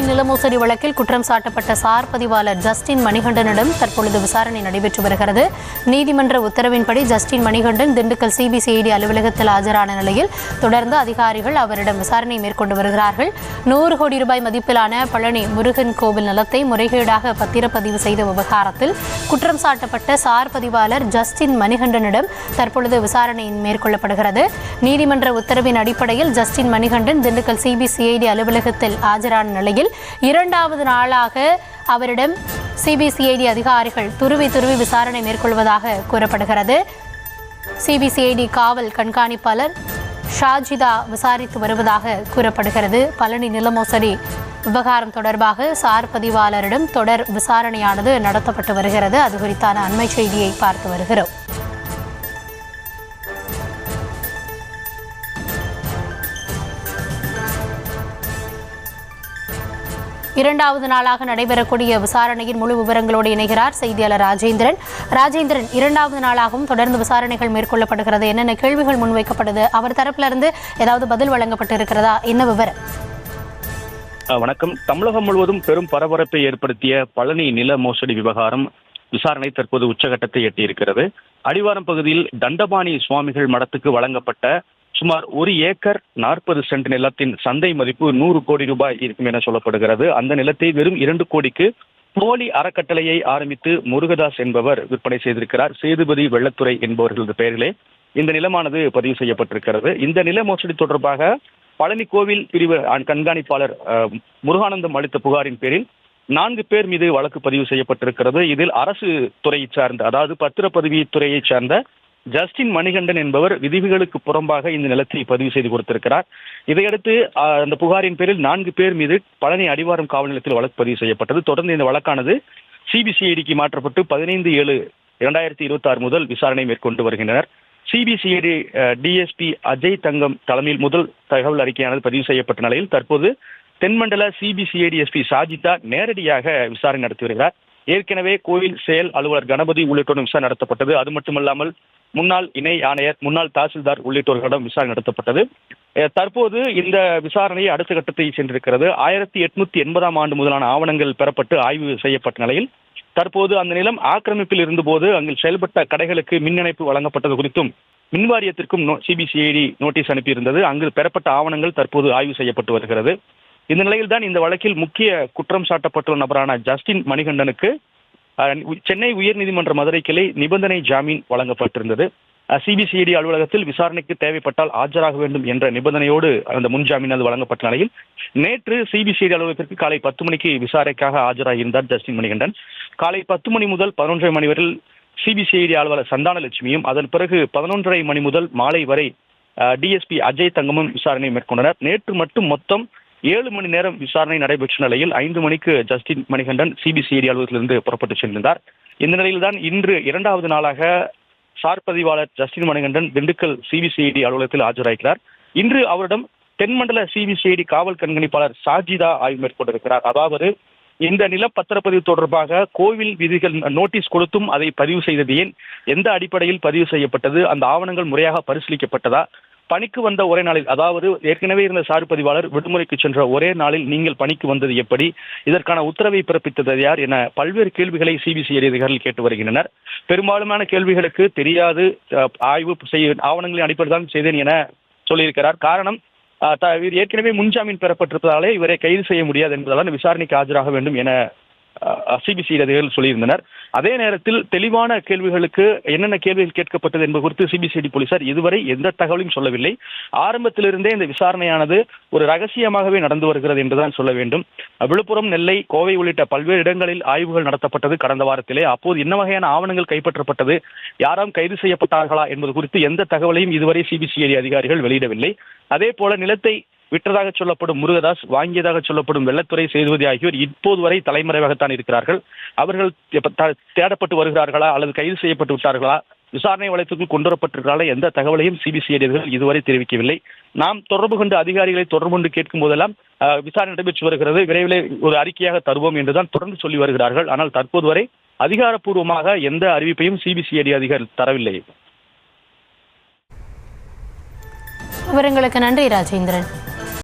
நில மோசடி வழக்கில் குற்றம் சாட்டப்பட்ட சார் பதிவாளர் ஜஸ்டின் மணிகண்டனிடம் தற்பொழுது விசாரணை நடைபெற்று வருகிறது. நீதிமன்ற உத்தரவின்படி ஜஸ்டின் மணிகண்டன் திண்டுக்கல் சிபிசிஐடி அலுவலகத்தில் ஆஜரான நிலையில் தொடர்ந்து அதிகாரிகள் அவரிடம் விசாரணை மேற்கொண்டு வருகிறார்கள். 100 கோடி ரூபாய் மதிப்பிலான பழனி முருகன் கோவில் நிலத்தை முறைகேடாக பத்திரப்பதிவு செய்த விவகாரத்தில் குற்றம் சாட்டப்பட்ட சார் பதிவாளர் ஜஸ்டின் மணிகண்டனிடம் தற்பொழுது விசாரணை மேற்கொள்ளப்படுகிறது. நீதிமன்ற உத்தரவின் அடிப்படையில் ஜஸ்டின் மணிகண்டன் திண்டுக்கல் சிபிசிஐடி அலுவலகத்தில் ஆஜரான நிலையில் 2வது நாளாக அவரிடம் சிபிசிஐடி அதிகாரிகள் துருவி விசாரணை மேற்கொள்வதாக கூறப்படுகிறது. சிபிசிஐடி காவல் கண்காணிப்பாளர் ஷாஜிதா விசாரித்து வருவதாக கூறப்படுகிறது. பழனி நில மோசடி விவகாரம் தொடர்பாக சார் பதிவாளரிடம் தொடர் விசாரணையானது நடத்தப்பட்டு வருகிறது. அது குறித்தான அண்மை செய்தியை பார்த்து வருகிறோம். 2வது நாளாக நடைபெறக்கூடிய விசாரணையின் முழு விவரங்களோடு இணைகிறார் செய்தியாளர் ராஜேந்திரன். 2வது நாளாகவும் தொடர்ந்து விசாரணைகள் மேற்கொள்ளப்படுகிறது. என்னென்ன கேள்விகள் முன்வைக்கப்படுது? அவர் தரப்பிலிருந்து ஏதாவது பதில் வழங்கப்பட்டு இருக்கிறதா? என்ன விவரம்? வணக்கம். தமிழகம் முழுவதும் பெரும் பரபரப்பை ஏற்படுத்திய பழனி நில மோசடி விவகாரம் விசாரணை தற்போது உச்சகட்டத்தை எட்டியிருக்கிறது. அடிவாரம் பகுதியில் தண்டபாணி சுவாமிகள் மடத்துக்கு வழங்கப்பட்ட சுமார் 1 ஏக்கர் 40 சென்ட் நிலத்தின் சந்தை மதிப்பு 100 கோடி ரூபாய் இருக்கும் என சொல்லப்படுகிறது. அந்த நிலத்தை வெறும் 2 கோடிக்கு போலி அறக்கட்டளையை ஆரம்பித்து முருகதாஸ் என்பவர் விற்பனை செய்திருக்கிறார். சேதுபதி வெள்ளத்துறை என்பவர்களது பெயரிலே இந்த நிலமானது பதிவு செய்யப்பட்டிருக்கிறது. இந்த நில மோசடி தொடர்பாக பழனி கோவில் பிரிவு கண்காணிப்பாளர் முருகானந்தம் அளித்த புகாரின் பேரில் 4 பேர் மீது வழக்கு பதிவு செய்யப்பட்டிருக்கிறது. இதில் அரசு துறையை சார்ந்த, அதாவது பத்திரப்பதிவு துறையை சார்ந்த ஜஸ்டின் மணிகண்டன் என்பவர் விதிகளுக்கு புறம்பாக இந்த நிலத்தை பதிவு செய்து கொடுத்திருக்கிறார். இதையடுத்து அந்த புகாரின் பேரில் 4 பேர் மீது பழனி அடிவாரம் காவல் நிலையத்தில் வழக்கு பதிவு செய்யப்பட்டது. தொடர்ந்து இந்த வழக்கானது சிபிசிஐடிக்கு மாற்றப்பட்டு 15/7/2026 முதல் விசாரணை மேற்கொண்டு வருகின்றனர். சிபிசிஐடி டிஎஸ்பி அஜய் தங்கம் தலைமையில் முதல் தகவல் அறிக்கையானது பதிவு செய்யப்பட்ட நிலையில் தற்போது தென்மண்டல சிபிசிஐடி எஸ்பி ஷாஜிதா நேரடியாக விசாரணை நடத்தி வருகிறார். ஏற்கனவே கோயில் செயல் அலுவலர் கணபதி உள்ளிட்டோரும் விசாரணை நடத்தப்பட்டது. அது மட்டுமல்லாமல் முன்னாள் இணை ஆணையர், முன்னாள் தாசில்தார் உள்ளிட்டோர்களிடம் விசாரணை நடத்தப்பட்டது. தற்போது இந்த விசாரணை அடுத்த கட்டத்தை சென்றிருக்கிறது. 1880ஆம் ஆண்டு முதலான ஆவணங்கள் பெறப்பட்டு ஆய்வு செய்யப்பட்ட நிலையில் தற்போது அந்த நிலம் ஆக்கிரமிப்பில் இருந்தபோது அங்கு செயல்பட்ட கடைகளுக்கு மின் இணைப்பு வழங்கப்பட்டது குறித்தும் மின் வாரியத்திற்கும் சிபிசிஐடி நோட்டீஸ் அனுப்பியிருந்தது. அங்கு பெறப்பட்ட ஆவணங்கள் தற்போது ஆய்வு செய்யப்பட்டு வருகிறது. இந்த நிலையில்தான் இந்த வழக்கில் முக்கிய குற்றம் சாட்டப்பட்டுள்ள நபரான ஜஸ்டின் மணிகண்டனுக்கு சென்னை உயர்நீதிமன்ற மதுரை கிளை நிபந்தனை ஜாமீன் வழங்கப்பட்டிருந்தது. சிபிசிஐடி அலுவலகத்தில் விசாரணைக்கு தேவைப்பட்டால் ஆஜராக வேண்டும் என்ற நிபந்தனையோடு அந்த முன்ஜாமீன் அது வழங்கப்பட்ட நிலையில் நேற்று சிபிசிஐடி அலுவலகத்திற்கு காலை 10 மணிக்கு விசாரணைக்காக ஆஜராகியிருந்தார் ஜஸ்டின் மணிகண்டன். காலை 10 மணி முதல் 11:30 மணி வரை சிபிசிஐடி அலுவலர் சந்தானலட்சுமியும், அதன் பிறகு 11:30 மணி முதல் மாலை வரை டிஎஸ்பி அஜய் தங்கமும் விசாரணை மேற்கொண்டனர். நேற்று மட்டும் மொத்தம் 7 மணி நேரம் விசாரணை நடைபெற்ற நிலையில் 5 மணிக்கு ஜஸ்டின் மணிகண்டன் சிபிசிஐடி அலுவலகத்திலிருந்து புறப்பட்டு சென்றிருந்தார். இந்த நிலையில்தான் இன்று 2வது நாளாக சார் பதிவாளர் ஜஸ்டின் மணிகண்டன் திண்டுக்கல் சிபிசிஐடி அலுவலகத்தில் ஆஜராகிறார். இன்று அவரிடம் தென்மண்டல சிபிசிஐடி காவல் கண்காணிப்பாளர் ஷாஜிதா ஆய்வு மேற்கொண்டிருக்கிறார். அதாவது இந்த நில பத்திரப்பதிவு தொடர்பாக கோவில் விதிகள் நோட்டீஸ் கொடுத்தும் அதை பதிவு செய்தது ஏன், எந்த அடிப்படையில் பதிவு செய்யப்பட்டது, அந்த ஆவணங்கள் முறையாக பரிசீலிக்கப்பட்டதா, பணிக்கு வந்த ஒரே நாளில், அதாவது ஏற்கனவே இருந்த சார் பதிவாளர் விடுமுறைக்கு சென்ற ஒரே நாளில் நீங்கள் பணிக்கு வந்தது எப்படி, இதற்கான உத்தரவை பிறப்பித்தது யார் என பல்வேறு கேள்விகளை சிபிசிஐடி அதிகாரிகள் கேட்டு வருகின்றனர். பெரும்பாலுமான கேள்விகளுக்கு தெரியாது, ஆய்வு செய்ய ஆவணங்களின் அடிப்படையில் தான் செய்தேன் என சொல்லியிருக்கிறார். காரணம், ஏற்கனவே முன்ஜாமீன் பெறப்பட்டிருப்பதாலே இவரை கைது செய்ய முடியாது என்பதால் விசாரணைக்கு ஆஜராக வேண்டும் என சிபிசிஐடி அதிகாரிகள் சொல்லியிருந்தனர். அதே நேரத்தில் தெளிவான கேள்விகளுக்கு என்னென்ன கேள்விகள் கேட்கப்பட்டது என்பது குறித்து சிபிசிஐடி போலீசார் இதுவரை எந்த தகவலையும் சொல்லவில்லை. ஆரம்பத்திலிருந்தே இந்த விசாரணையானது ஒரு ரகசியமாகவே நடந்து வருகிறது என்றுதான் சொல்ல வேண்டும். விழுப்புரம், நெல்லை, கோவை உள்ளிட்ட பல்வேறு இடங்களில் ஆய்வுகள் நடத்தப்பட்டது கடந்த வாரத்திலே. அப்போது என்ன வகையான ஆவணங்கள் கைப்பற்றப்பட்டது, யாரும் கைது செய்யப்பட்டார்களா என்பது குறித்து எந்த தகவலையும் இதுவரை சிபிசிஐடி அதிகாரிகள் வெளியிடவில்லை. அதே போல நிலத்தை விற்றதாக சொல்லப்படும் முருகதாஸ், வாங்கியதாக சொல்லப்படும் வெள்ளத்துறை, சேதுபதி ஆகியோர் இப்போது வரை தலைமறைவாகத்தான் இருக்கிறார்கள். அவர்கள் தேடப்பட்டு வருகிறார்களா அல்லது கைது செய்யப்பட்டு விட்டார்களா, விசாரணை வளையத்துக்குள் கொண்டு வரப்பட்டிருக்கிறார்களா, எந்த தகவலையும் சிபிசிஐடி இதுவரை தெரிவிக்கவில்லை. நாம் தொடர்பு கொண்டு அதிகாரிகளை தொடர்பு கொண்டு கேட்கும் போதெல்லாம் விசாரணை நடைபெற்று வருகிறது, விரைவில் ஒரு அறிக்கையாக தருவோம் என்றுதான் தொடர்ந்து சொல்லி வருகிறார்கள். ஆனால் தற்போது வரை அதிகாரப்பூர்வமாக எந்த அறிவிப்பையும் சிபிசிஐடி அதிகாரிகள் தரவில்லை. விவரங்களுக்கு நன்றி ராஜேந்திரன்.